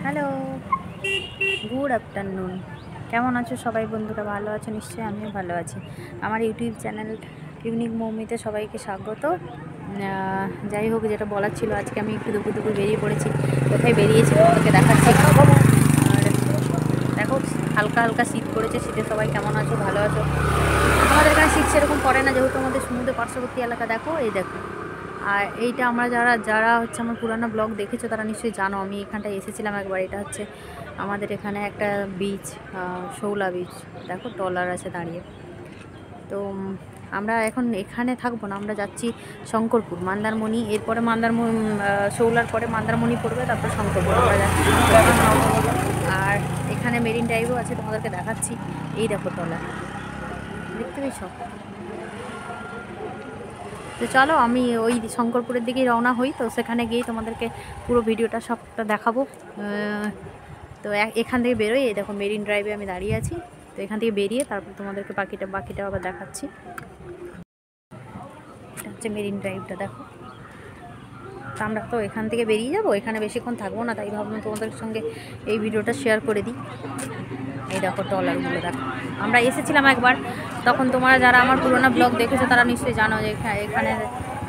Hello, good afternoon. কেমন আছো সবাই বন্ধুরা? ভালো আছো নিশ্চয়ই, আমিও ভালো আছি। আমার ইউটিউব চ্যানেল ইউনিক মৌমিতে সবাইকে স্বাগত। যাই হোক, যেটা বলার ছিল, আজকে আমি একটু দুপুর বেরিয়ে পড়েছি। কোথায় বেরিয়েছি তোমাদেরকে দেখাচ্ছি। আর দেখো, হালকা হালকা শীত পড়েছে। শীতে সবাই কেমন আছো? ভালো আছো? আমাদের এখানে শীত সেরকম পড়ে না, যেহেতু আমাদের সমুদ্র পার্শ্ববর্তী এলাকা। দেখো, এই দেখো। আর এইটা আমরা যারা হচ্ছে আমার পুরানো ব্লগ দেখেছো তারা নিশ্চয়ই জানো, আমি এখানটায় এসেছিলাম একবার। এটা হচ্ছে আমাদের এখানে একটা বিচ, শৌলা বিচ। দেখো, ট্রলার আছে দাঁড়িয়ে। তো আমরা এখন এখানে থাকবো না, আমরা যাচ্ছি শঙ্করপুর, মন্দারমণি। এরপরে শৌলার পরে মন্দারমণি পড়বে, তারপর শঙ্করপুর আমরা যাচ্ছি। আর এখানে মেরিন ড্রাইভও আছে, তোমাদেরকে দেখাচ্ছি। এই দেখো ট্রলার, দেখতে পেয়েছ? তো চলো, আমি ওই শঙ্করপুরের দিকেই রওনা হই। তো সেখানে গিয়েই তোমাদেরকে পুরো ভিডিওটা সবটা দেখাবো। তো এখান থেকে বেরোই। এই দেখো, মেরিন ড্রাইভে আমি দাঁড়িয়ে আছি। তো এখান থেকে বেরিয়ে তারপর তোমাদেরকে বাকিটা আবার দেখাচ্ছি। এটা হচ্ছে মেরিন ড্রাইভটা, দেখো। তো আমরা তো এখান থেকে বেরিয়ে যাবো, এখানে বেশিক্ষণ থাকবো না, তাই ভাবলাম তোমাদের সঙ্গে এই ভিডিওটা শেয়ার করে দিই। এই দেখো ট্রলারগুলো, দেখো। আমরা এসেছিলাম একবার, তখন তোমরা যারা আমার পুরোনো ব্লগ দেখেছো তারা নিশ্চয়ই জানো যে এখানে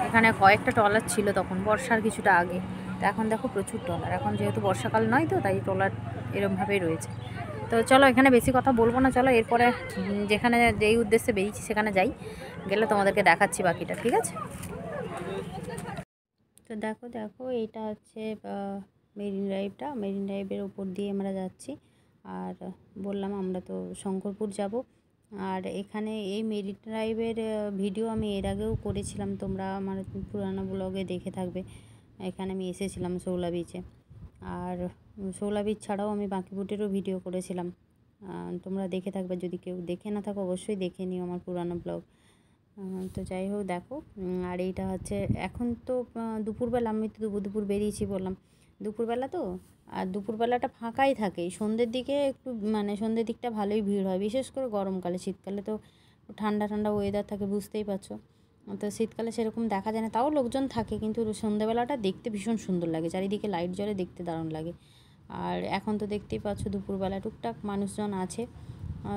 এখানে কয়েকটা ট্রলার ছিল তখন, বর্ষার কিছুটা আগে। তো এখন দেখো প্রচুর ট্রলার। এখন যেহেতু বর্ষাকাল নয়, তো তাই ট্রলার এরমভাবেই রয়েছে। তো চলো, এখানে বেশি কথা বলবো না। চলো, এরপরে যেখানে যেই উদ্দেশ্যে বেরিয়েছি সেখানে যাই, গেলে তোমাদেরকে দেখাচ্ছি বাকিটা, ঠিক আছে? তো দেখো দেখো, এইটা হচ্ছে মেরিন ড্রাইভের উপর দিয়ে আমরা যাচ্ছি। আর বললাম আমরা তো শঙ্করপুর যাব। আর এখানে এই মেরিন ড্রাইভের ভিডিও আমি এর আগেও করেছিলাম, তোমরা আমার পুরানো ব্লগে দেখে থাকবে। এখানে আমি এসেছিলাম শৌলা বিচে। আর শৌলা বিচ ছাড়াও আমি বাঁকিপুটেরও ভিডিও করেছিলাম, তোমরা দেখে থাকবে। যদি কেউ দেখে না থাকো অবশ্যই দেখে নিও আমার পুরানো ব্লগ। তো যাই হোক, দেখো। আর এইটা হচ্ছে এখন তো দুপুরবেলা, আমি তো দুপুর বেরিয়েছি বললাম, দুপুরবেলা তো। আর দুপুরবেলাটা ফাঁকাই থাকে, সন্ধ্যের দিকে একটু সন্ধ্যের দিকটা ভালোই ভিড় হয়, বিশেষ করে গরমকালে। শীতকালে তো ঠান্ডা ঠান্ডা ওয়েদার থাকে, বুঝতেই পারছো। তো শীতকালে সেরকম দেখা যায় না, তাও লোকজন থাকে। কিন্তু সন্ধ্যেবেলাটা দেখতে ভীষণ সুন্দর লাগে, চারিদিকে লাইট জ্বলে, দেখতে দারুণ লাগে। আর এখন তো দেখতেই পাচ্ছ দুপুরবেলা টুকটাক মানুষজন আছে।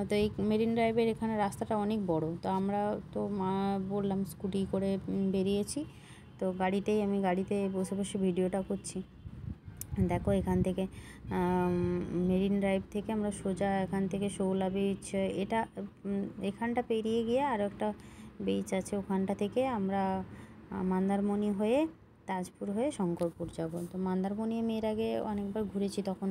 তো এই মেরিন ড্রাইভের এখানে রাস্তাটা অনেক বড়। তো আমরা তো বললাম স্কুটি করে বেরিয়েছি। তো আমি গাড়িতে বসে বসে ভিডিওটা করছি। দেখো, এখান থেকে মেরিন ড্রাইভ থেকে আমরা সোজা এখান থেকে শৌলা বিচ, এখানটা পেরিয়ে গিয়ে আরও একটা বিচ আছে, ওখানটা থেকে আমরা মন্দারমণি হয়ে, তাজপুর হয়ে শঙ্করপুর যাব। তো মন্দারমণি আমি এর আগে অনেকবার ঘুরেছি, তখন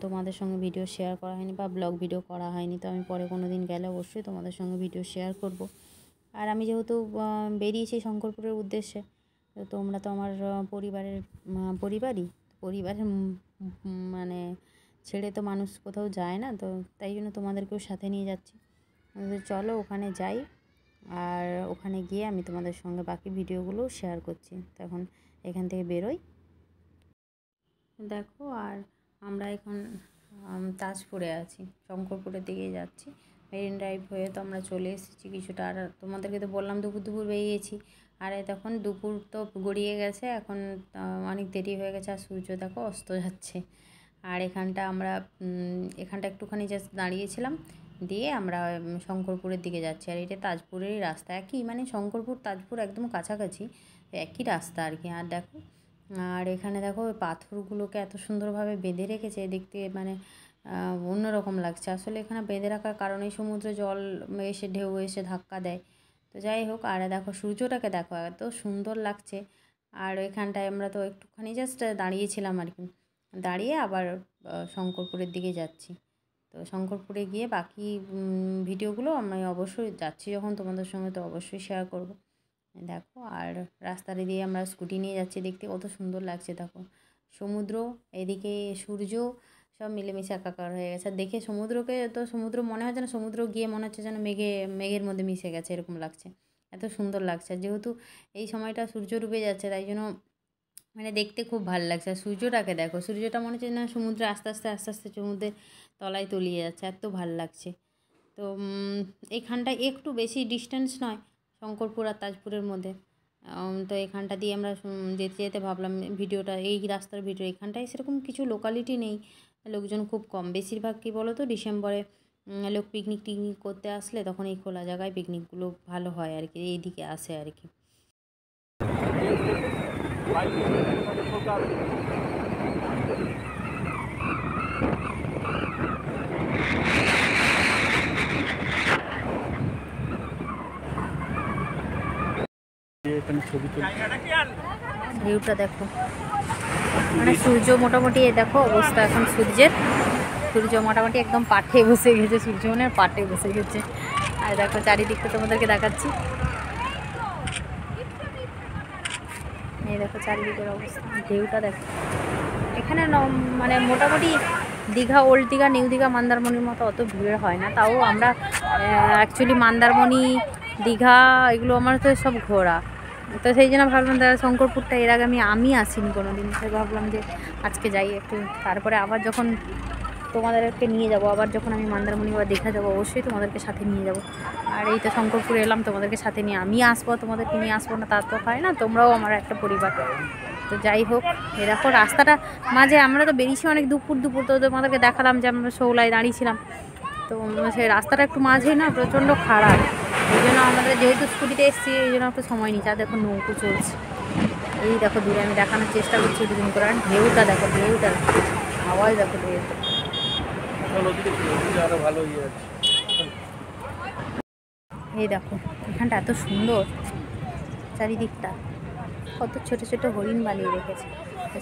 তোমাদের সঙ্গে ভিডিও শেয়ার করা হয়নি বা ব্লগ ভিডিও করা হয়নি। তো আমি পরে কোনো দিন গেলে অবশ্যই তোমাদের সঙ্গে ভিডিও শেয়ার করব। আর আমি যেহেতু বেরিয়েছি শঙ্করপুরের উদ্দেশ্যে, তো তোমরা তো আমার পরিবারের মানে ছেড়ে তো মানুষ কোথাও যায় না, তো তাই জন্য তোমাদেরকেও সাথে নিয়ে যাচ্ছি। তো চলো ওখানে যাই, আর ওখানে গিয়ে আমি তোমাদের সঙ্গে বাকি ভিডিওগুলোও শেয়ার করছি। তখন এখান থেকে বেরোই, দেখো। আর আমরা এখন তাজপুরে আছি, শঙ্করপুরের দিকে যাচ্ছি। মেরিন ড্রাইভ হয়ে তো আমরা চলে এসেছি কিছুটা। আর তোমাদেরকে তো বললাম দুপুর বেরিয়েছি। আর তখন দুপুর তো গড়িয়ে গেছে, এখন অনেক দেরি হয়ে গেছে। আর সূর্য দেখো অস্ত যাচ্ছে। আর এখানটা একটুখানি জাস্ট দাঁড়িয়েছিলাম, দিয়ে আমরা শঙ্করপুরের দিকে যাচ্ছি। আর এটা তাজপুরেরই রাস্তা, একই শঙ্করপুর তাজপুর একদম কাছাকাছি, একই রাস্তা আর কি। আর দেখো, আর এখানে দেখো ওই পাথরগুলোকে এত সুন্দরভাবে বেঁধে রেখেছে, দেখতে অন্যরকম লাগছে। আসলে এখানে বেঁধে রাখার কারণেই সমুদ্রে জল এসে ঢেউ এসে ধাক্কা দেয়। তো যাই হোক, আর দেখো সূর্যটাকে দেখো এত সুন্দর লাগছে। আর এখানটায় আমরা তো একটুখানি জাস্ট দাঁড়িয়েছিলাম আর কি, দাঁড়িয়ে আবার শঙ্করপুরের দিকে যাচ্ছি। তো শঙ্করপুরে গিয়ে বাকি ভিডিওগুলো আমি অবশ্যই যাচ্ছি যখন তোমাদের সঙ্গে, তো অবশ্যই শেয়ার করব। দেখো, আর রাস্তাটা দিয়ে আমরা স্কুটি নিয়ে যাচ্ছি, দেখতে কত সুন্দর লাগছে। দেখো, সমুদ্র, এদিকে সূর্য, সব মিলেমিশে একাকার হয়ে গেছে। আর দেখে সমুদ্র মনে হয় যেন, সমুদ্র গিয়ে মনে হচ্ছে যেন মেঘের মধ্যে মিশে গেছে, এরকম লাগছে। এত সুন্দর লাগছে। যেহেতু এই সময়টা সূর্য ডুবে যাচ্ছে, তাই জন্য দেখতে খুব ভালো লাগছে। আর সূর্যটাকে দেখো, সূর্যটা মনে হচ্ছে না সমুদ্রে আস্তে আস্তে আস্তে আস্তে সমুদ্রের তলায় তলিয়ে যাচ্ছে, এত ভালো লাগছে। তো এইখানটায় একটু বেশি ডিস্টেন্স নয় শঙ্করপুর আর তাজপুরের মধ্যে, তো এখানটা দিয়ে আমরা যেতে যেতে ভাবলাম ভিডিওটা, এই রাস্তার ভিডিও, এখানটায় সেরকম কিছু লোকালিটি নেই, লোকজন খুব কম। বেশিরভাগ কী বলো তো, ডিসেম্বরে লোক পিকনিক টিকনিক করতে আসলে তখন এই খোলা জায়গায় পিকনিকগুলো ভালো হয় আর কি, এইদিকে আসে আর কি। ভিউটা দেখো, মানে সূর্য মোটামুটি দেখো অবস্থা এখন সূর্য মোটামুটি একদম পাঠে বসে গেছে, সূর্য মানে পাঠে বসে গেছে। আর দেখো চারিদিকটা তোমাদেরকে দেখাচ্ছি, এই দেখো চারিদিকের অবস্থা, ভিউটা দেখো। এখানে মানে মোটামুটি দীঘা, ওল্ড দীঘা, নিউ দীঘা, মন্দারমণির মতো অত ভিড় হয় না। তাও আমরা অ্যাকচুয়ালি মন্দারমণি, দীঘা এগুলো আমার তো সব ঘোরা, তো সেই জন্য ভাবলাম দাদা শঙ্করপুরটা এর আগে আমি আসিনি কোনো দিন, তাই ভাবলাম যে আজকে যাই একটু। তারপরে আবার যখন তোমাদেরকে নিয়ে যাব, আবার যখন আমি মন্দারমণি বা দীঘা যাবো, অবশ্যই তোমাদেরকে সাথে নিয়ে যাব। আর এই তো শঙ্করপুর এলাম, তোমাদেরকে সাথে নিয়ে আমি আসবো, তোমাদেরকে নিয়ে আসবো না তা তো হয় না, তোমরাও আমার একটা পরিবার। তো যাই হোক, এ দেখো রাস্তাটা মাঝে আমরা তো বেরিয়েছি অনেক দুপুর, তো তোমাদেরকে দেখালাম যে আমরা শৌলায় দাঁড়িয়েছিলাম, তো সেই রাস্তাটা একটু মাঝেই না প্রচণ্ড খারাপ, এই জন্য আমাদের যেহেতু স্কুটিতে এসেছি এই জন্য একটু সময় নিচ্ছে। আর দেখো নৌকো চলছে, এই দেখো দূরে আমি দেখানোর চেষ্টা করছি দুদিন করে। আর ঢেউটা দেখো, ঢেউটা আওয়াজ দেখো, ঢেউটা এই দেখো। এখানটা এত সুন্দর চারিদিকটা, কত ছোট ছোট হরিণ বানিয়ে রেখেছে।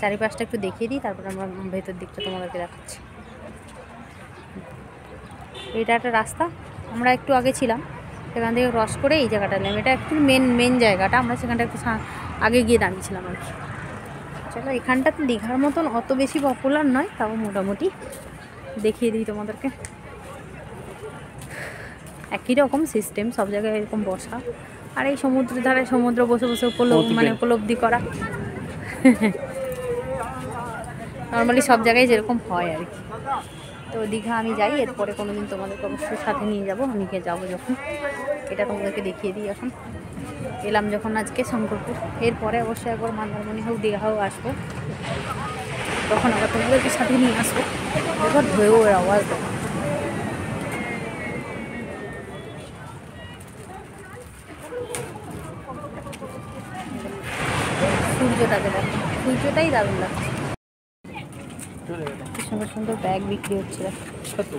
চারিপাশটা একটু দেখিয়ে দিই, তারপর আমরা ভেতর দিকটা তোমাদেরকে দেখাচ্ছি। এটা একটা রাস্তা, আমরা একটু আগে ছিলাম, সেখান থেকে ক্রস করে এই জায়গাটা এলাম। এটা একটু মেন জায়গাটা, আমরা সেখানটা একটু আগে গিয়ে দাঁড়িয়েছিলাম আর কি। চলো, এখানটা তো দীঘার মতন অত বেশি পপুলার নয়, তাও মোটামুটি দেখিয়ে দিই তোমাদেরকে। একই রকম সিস্টেম, সব জায়গায় এরকম বসা, আর এই সমুদ্রের ধারে সমুদ্র বসে বসে উপলব্ধি করা নর্মালি সব জায়গায় যেরকম হয় আর কি। তো দীঘা আমি যাই, এরপরে কোনো দিন তোমাদেরকে অবশ্যই সাথে নিয়ে যাবো, আমি যাবো যখন, এটা তোমাদেরকে দেখিয়ে দিই। এখন এলাম যখন আজকে শঙ্করপুর, এরপরে অবশ্যই একবার মন্দারমণি হোক, দীঘা হোক আসবো, তখন আবার তোমাদেরকে সাথে নিয়ে আসবো। এবার ঢেউয়ের আওয়াজ দেবো, সূর্যটাকে দেখো, সূর্যটাই দারুণ লাগছে। কি সুন্দর সুন্দর ব্যাগ বিক্রি হচ্ছে, কত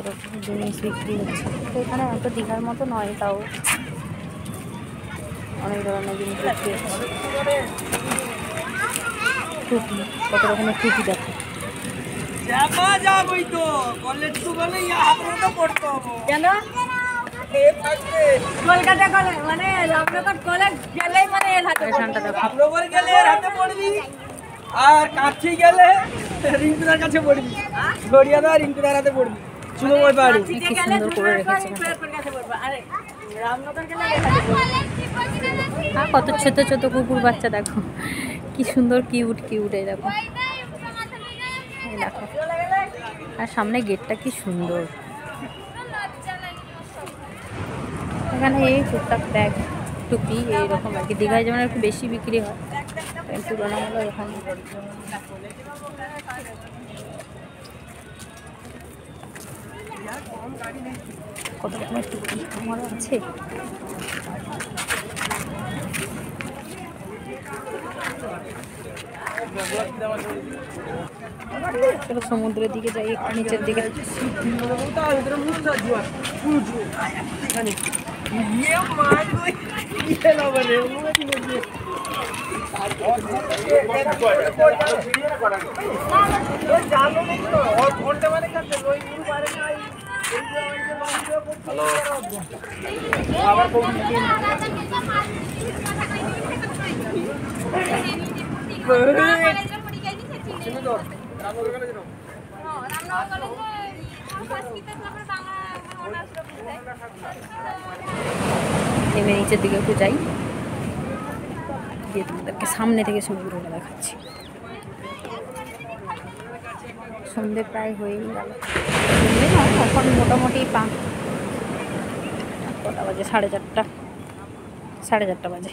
রকম জিনিস বিক্রি হচ্ছে। তো এখানে হয়তো দীঘার মতো নয়, তাও অনেক ধরনের জিনিস বিক্রি হচ্ছে। টুপি, কত রকমের টুপি দেখো, মানে আর কাছে গেলে রিঙ্কুদার কাছে পড়বি, গড়িয়াদা রিঙ্কুদার হাতে পড়বি, শুধু ওই বাড়ি। কি সুন্দর করে রেখেছে। আর কত ছোট ছোট কুকুর বাচ্চা দেখো, কি সুন্দর কিউট এই দেখো, এই দেখো। আর সামনে গেটটা কি সুন্দর। এখানে এই টুকটাক ব্যাগ, টুপি এইরকম আর কি। দীঘায় যেমন একটু বেশি বিক্রি হয়, তুলনামূলক এখানে কত রকমের টুপি আমার আছে। চলো সমুদ্রের দিকে যাই, একটু নিচের দিকে। নেমে নিচের দিকে একটু যাই, দিয়ে তোমাদেরকে সামনে থেকে সমুদ্রটা দেখাচ্ছি। সন্ধে প্রায় হয়েই গেল। সন্ধে না, এখন মোটামুটি কটা বাজে, 4:30, 4:30 বাজে।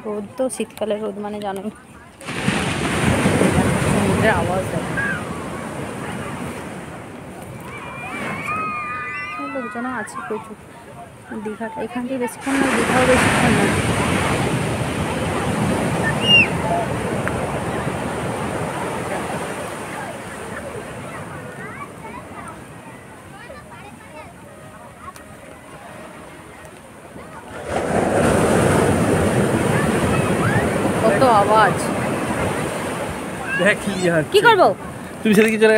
রোদ তো, শীতকালের রোদ মানে জানোই, সমুদ্রের আওয়াজ দেয়। লোকজনও আছে প্রচুর। দীঘাটা এখান থেকে বেশিক্ষণ নয়, দীঘাও বেশিক্ষণ নয়। কত আওয়াজ, দেখ কি করবো? তুমি সেদিকে চলে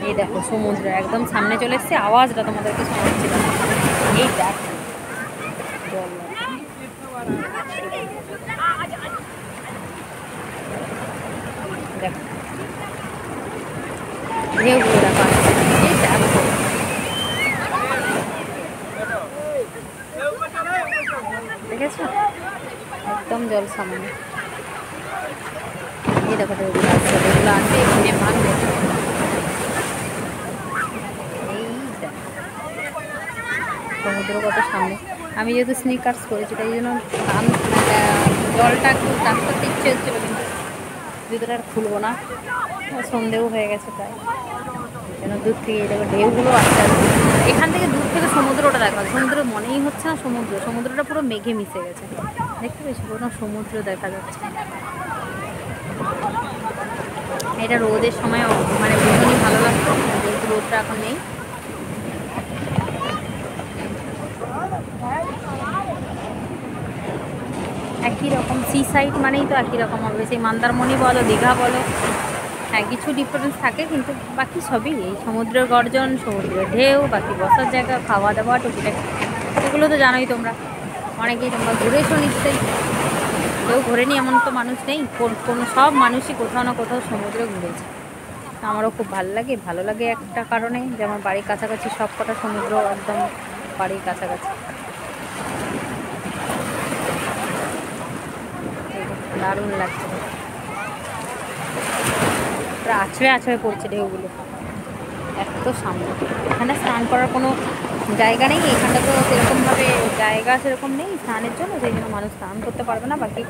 এই দেখো সমুদ্র একদম সামনে চলে এসছে, আওয়াজটা তোমাদেরকে শোনাচ্ছিল। এই দেখ জল, দেখো ঢেউগুলো দেখো, এই দেখো দেখেছো, একদম জল সামনে। এই দেখো ঢেউগুলো আসছে, ঢেউগুলো আসছে এখানে ভাঙবে। সমুদ্র কত সামনে। আমি যেহেতু স্নিকার্স করেছি তাই জন্য জলটা একটু টাচ করতে ইচ্ছে হচ্ছিল, কিন্তু জুতোটা আর খুলবো না, সন্ধেও হয়ে গেছে প্রায়। যেন দূর থেকে এই দেখো ঢেউগুলো আসতে আসছে। এখান থেকে দূর থেকে সমুদ্রটা দেখা যায়, সমুদ্র মনেই হচ্ছে না সমুদ্র, সমুদ্রটা পুরো মেঘে মিশে গেছে। দেখতে পেয়েছি কোনো সমুদ্র দেখা যাচ্ছে। এটা রোদের সময় মানে ভীষণই ভালো লাগতো, যেহেতু রোদটা এখন নেই। একই রকম, সি সাইড মানেই তো একই রকম হবে, সেই মন্দারমণি বলো, দীঘা বলো, হ্যাঁ কিছু ডিফারেন্স থাকে, কিন্তু বাকি সবই এই সমুদ্রের গর্জন, সমুদ্রের ঢেউ, বাকি বসার জায়গা, খাওয়া দাওয়া, টুকিটাকি এগুলো তো জানোই তোমরা। অনেকেই তোমরা ঘুরেছো নিশ্চয়ই, কেউ ঘোরেনি এমন তো মানুষ নেই, কোনো সব মানুষই কোথাও না কোথাও সমুদ্রে ঘুরেছে। আমারও খুব ভালো লাগে একটা কারণে, যে আমার বাড়ির কাছাকাছি সব কটা সমুদ্র, একদম বাড়ির কাছাকাছি। দারুণ লাগছে, আছড়ে আছড়ে পড়ছে ঢেউগুলো, এত সামনে। এখানে স্নান করার কোনো জায়গা নেই, এখানটা তো সেরকমভাবে জায়গা সেরকম নেই স্নানের জন্য, সেই জন্য মানুষ স্নান করতে পারবে না। বাকি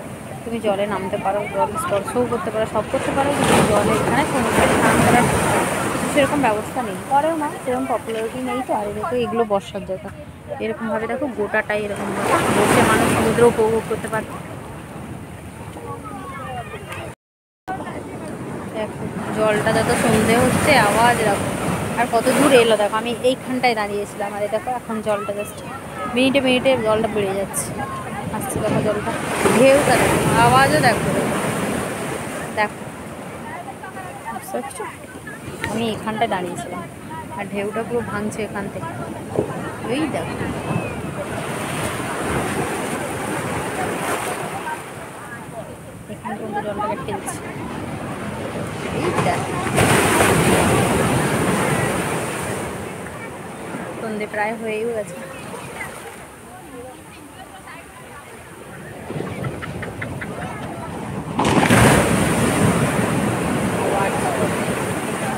তুমি জলে নামতে পারো, জল স্পর্শও করতে পারো, সব করতে পারো, কিন্তু জলে এখানে সমুদ্রে স্নান করার কিছু সেরকম ব্যবস্থা নেই, করেও না, সেরকম পপুলারিটি নেই তো। আর দেখো এগুলো বর্ষার জায়গা, এরকমভাবে দেখো গোটাটাই এরকমভাবে বসে মানুষ সমুদ্র উপভোগ করতে পারে। দেখো জলটা যত সন্ধে হচ্ছে আওয়াজ রাখো, আর কত দূর এলো দেখো, আমি এইখানটায় দাঁড়িয়েছিলাম, আর দেখো এখন জলটা জাস্ট মিনিটে মিনিটে জলটা বেড়ে যাচ্ছে, আসছে দেখো জলটা, ঢেউটা দেখো, আওয়াজও দেখো, দেখো আমি এখানটায় দাঁড়িয়েছিলাম, আর ঢেউটা পুরো ভাঙছে এখান থেকে, এই দেখো এখান পর্যন্ত জলটাকে ঠেলছে, এই দেখো। সন্ধে প্রায় হয়েও গেছে।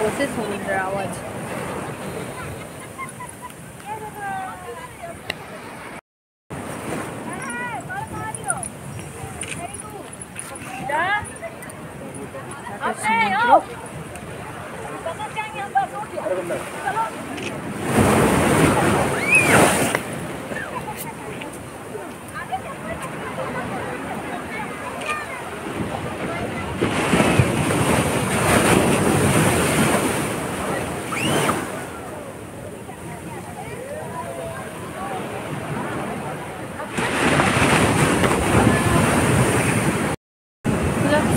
বসে সমুদ্রের আওয়াজ,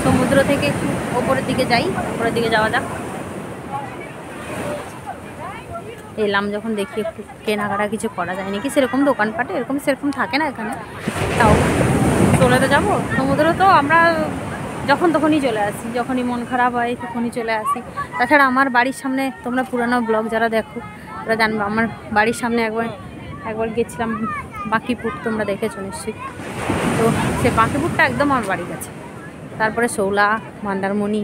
সমুদ্র থেকে একটু ওপরের দিকে যাই, ওপরের দিকে যাওয়া যাক। এলাম যখন দেখি একটু কেনাকাটা কিছু করা যায় নাকি, সেরকম দোকানপাটে সেরকম থাকে না এখানে, তাও চলে তো যাবো সমুদ্র, তো আমরা যখন তখনই চলে আসি, যখনই মন খারাপ হয় তখনই চলে আসি। তাছাড়া আমার বাড়ির সামনে, তোমরা পুরানো ব্লগ যারা দেখো ওরা জানবে, আমার বাড়ির সামনে একবার গেছিলাম বাঁকিপুর, তোমরা দেখেছো নিশ্চয়ই। তো সে বাঁকিপুরটা একদম আমার বাড়ির কাছে। তারপরে শৌলা, মন্দারমণি,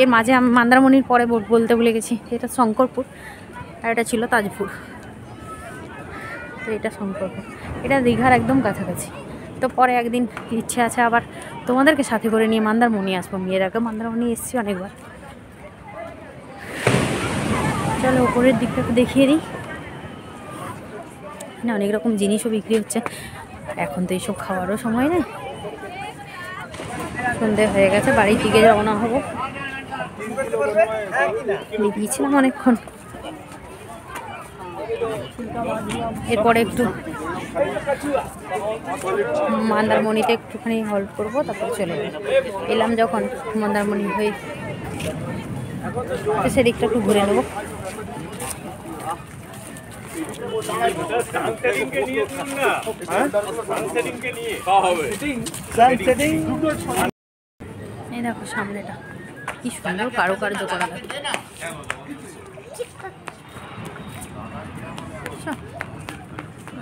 এর মাঝে আমি মন্দারমণির পরে বলতে ভুলে গেছি, এটা শঙ্করপুর আর এটা ছিল তাজপুর। তো এটা শঙ্করপুর, এটা দীঘার একদম কাছাকাছি। তো পরে একদিন ইচ্ছে আছে আবার তোমাদেরকে সাথে করে নিয়ে মন্দারমণি আসবো। মেয়ের আগে মন্দারমণি এসেছি অনেকবার। চলো উপরের দিকটা একটু দেখিয়ে দিই। না, অনেক রকম জিনিসও বিক্রি হচ্ছে। এখন তো এইসব খাওয়ারও সময় নেই, সন্ধে হয়ে গেছে, বাড়ির দিকে রওনা হবো। বেরিয়েছিলাম অনেকক্ষণ, এরপরে একটু মন্দারমণিতে একটুখানি হল্ট করবো, তারপর চলে যাবো। এলাম যখন মন্দারমণি হয়ে, তো সেদিকটা একটু ঘুরে নেবো। এই দেখো সামনেটা কি সুন্দর কারুকার্য করা থাকে,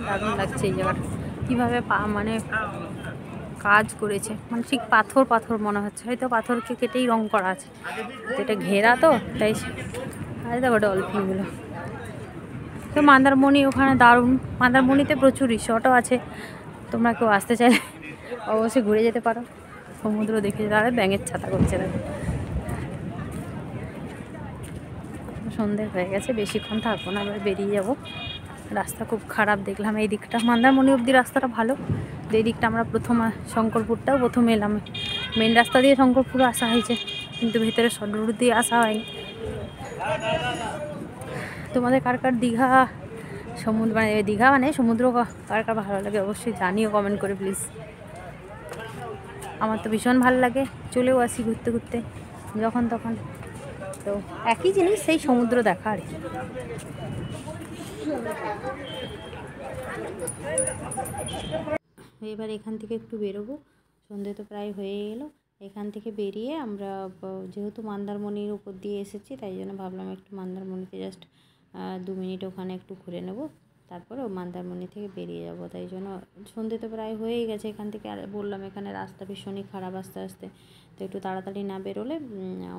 দারুণ লাগছে এই জায়গাটা। কীভাবে মানে কাজ করেছে, মানে ঠিক পাথর পাথর মনে হচ্ছে, হয়তো পাথরকে কেটেই রং করা আছে। তো এটা ঘেরা তো তাই। আর দেখো ডলফিনগুলো। তো মন্দারমণি ওখানে দারুণ, মন্দারমণিতে প্রচুর রিসর্টও আছে, তোমরা কেউ আসতে চাইলে অবশ্যই ঘুরে যেতে পারো। সমুদ্র দেখে দাঁড়ায় ব্যাঙের ছাতা করছে দেখো। সন্ধে হয়ে গেছে, বেশিক্ষণ থাকবো না, আবার বেরিয়ে যাবো। রাস্তা খুব খারাপ দেখলাম এই দিকটা, মন্দারমণি অবধি রাস্তাটা ভালো। এই দিকটা আমরা শঙ্করপুরটাও প্রথমে এলাম, মেন রাস্তা দিয়ে শঙ্করপুর আসা হয়েছে, কিন্তু ভেতরে শর্ট রুট দিয়ে আসা হয়নি। তোমাদের কার কার দীঘা সমুদ্র মানে সমুদ্র কার কার ভালো লাগে অবশ্যই জানিও কমেন্ট করে প্লিজ। আমার তো ভীষণ ভালো লাগে, চলেও আসি ঘুরতে ঘুরতে যখন তখন। তো একই জিনিস, সেই সমুদ্র দেখা আর কি। এবার এখান থেকে একটু বেরোবো, সন্ধে তো প্রায় হয়ে গেলো। এখান থেকে বেরিয়ে আমরা, যেহেতু মন্দারমণির উপর দিয়ে এসেছি তাই জন্য ভাবলাম একটু মন্দারমণিতে জাস্ট 2 মিনিট ওখানে একটু ঘুরে নেব, তারপরে মন্দারমণি থেকে বেরিয়ে যাব। তাই জন্য সন্ধে তো প্রায় হয়েই গেছে এখান থেকে। আর বললাম এখানে রাস্তা ভীষণই খারাপ আস্তে আস্তে, তো একটু তাড়াতাড়ি না বেরোলে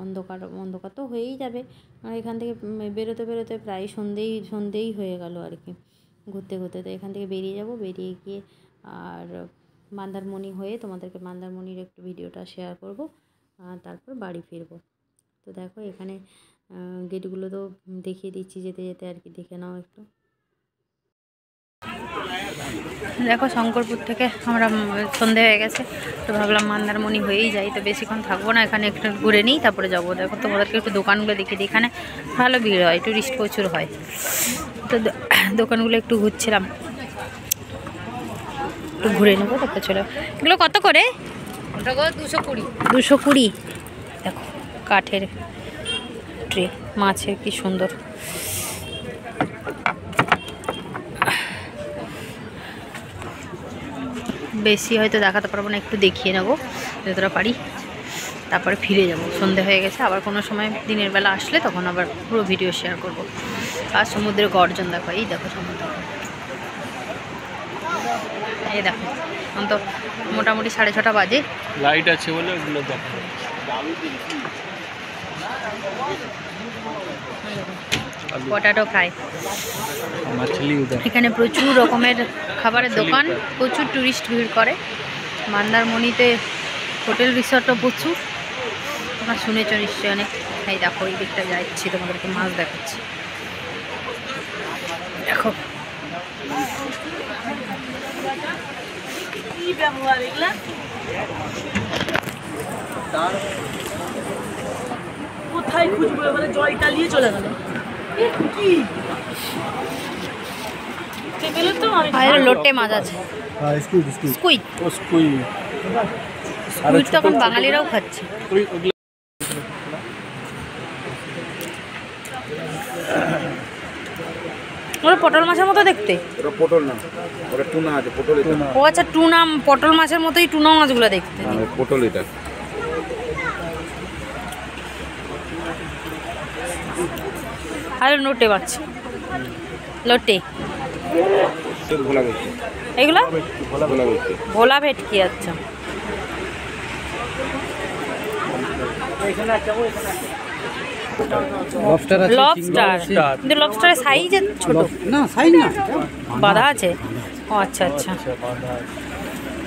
অন্ধকার তো হয়েই যাবে। আর এখান থেকে বেরোতে বেরোতে প্রায় সন্ধেই হয়ে গেল আর কি, ঘুরতে ঘুরতে। তো এখান থেকে বেরিয়ে যাব, বেরিয়ে গিয়ে আর মন্দারমণি হয়ে তোমাদেরকে মন্দারমণির একটু ভিডিওটা শেয়ার করব, তারপর বাড়ি ফিরবো। তো দেখো এখানে গেটগুলো তো দেখিয়ে দিচ্ছি যেতে যেতে আর কি, দেখে নাও একটু। দেখো শঙ্করপুর থেকে আমরা সন্ধে হয়ে গেছে, তো ভাবলাম মন্দারমণি হয়েই যাই, তো বেশিক্ষণ থাকবো না, এখানে একটু ঘুরে নিই তারপরে যাবো। দেখো তোমাদেরকে একটু দোকানগুলো দেখিয়ে দিই, এখানে ভালো ভিড় হয়, টুরিস্ট প্রচুর হয়। তো দোকানগুলো একটু ঘুরছিলাম, একটু ঘুরে নেবো তারপর চলে। এগুলো কত করে? 220। 220। দেখো কাঠের ট্রে, মাছের কি সুন্দর। বেশি হয়তো দেখাতে পারবো না, একটু দেখিয়ে নেবো যতটা পারি, তারপরে ফিরে যাব। সন্ধে হয়ে গেছে, আবার কোনো সময় দিনের বেলা আসলে তখন আবার পুরো ভিডিও শেয়ার করব। আর সমুদ্রের গর্জন দেখো, এই দেখো সমুদ্র, এই দেখো। এখন তো মোটামুটি 6:30 বাজে, লাইট আছে বলে ওগুলো দেখো। পটাটো ফ্রাই, মাছলি উধর। এখানে প্রচুর রকমের খাবারের দোকান, প্রচুর টুরিস্ট ভিড় করে। মন্দারমণিতে হোটেল রিসর্টও প্রচুর, তোমরা শুনেছ নিশ্চয়ই অনেক। এই দেখো এই দিকটা যাচ্ছি, তোমাদেরকে মাছ দেখাচ্ছি। দেখো কোথায় খুঁজবো, এবারে জল টালিয়ে চলে গেল। লোটে মাছ আছে, স্কুইড তো এখন বাঙালিরাও খাচ্ছে। ওরা পটল মাছের মতো দেখতে। ওটা পটল না, ওটা টুনা আছে, পটল এটা। ও আচ্ছা টুনা, পটল মাছের মতোই টুনা মাছগুলো দেখতে। পটল এটা। আরে লোটে মাছ, লোটে সব ভোলা গেছে এগুলো ভোলা গেছে ভোলা ভেটকি। আচ্ছা, লবস্টার আছে, লবস্টার, কিন্তু লবস্টারের সাইজ ছোট না সাইজ না, বাঁধা আছে। ও আচ্ছা আচ্ছা,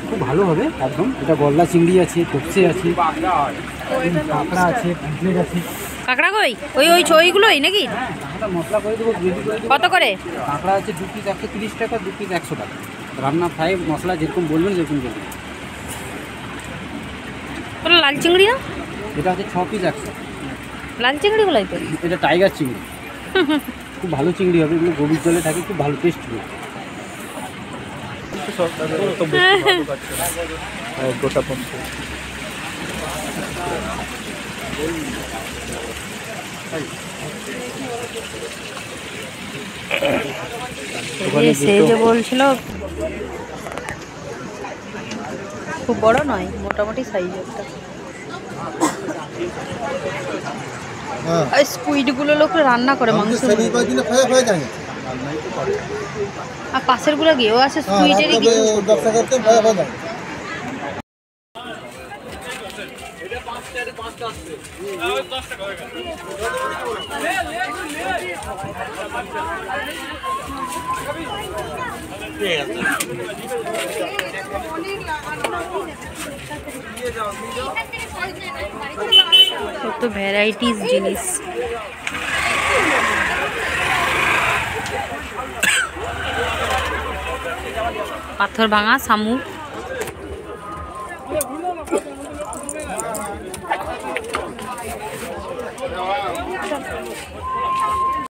খুব ভালো হবে একদম। এটা গলদা চিংড়ি আছে, তপসে আছে, কাঁকড়া আছে, পাম্পলেট আছে। কাঁকড়া কই? ওই ওই ওইগুলোই নাকি? কাঁকড়া মশলা করে দেবো, গ্রেভি করে দেবো। কত করে? কাঁকড়া আছে 2 পিস 130 টাকা, 2 পিস 100 টাকা। রান্না ফ্রাই মশলা যেরকম বলবেন সেরকম দেবেন। ওগুলো লাল চিংড়ি না? এটা আছে 6 পিস 100। লাল চিংড়িগুলোই তো। এটা টাইগার চিংড়ি, খুব ভালো চিংড়ি হবে, এগুলো গভীর জলে থাকে, খুব ভালো টেস্ট হবে। গোটা পঞ্চ সে যে বলছিল খুব বড় নয়, মোটামুটি সাইজ একটা। স্কুইডগুলো লোক রান্না করে মাংস, আর পাশের গুলো গিয়ে ও আছে স্কুইডেরই কিছু কত ভ্যারাইটিস জিনিস। পাথর ভাঙা শামুক,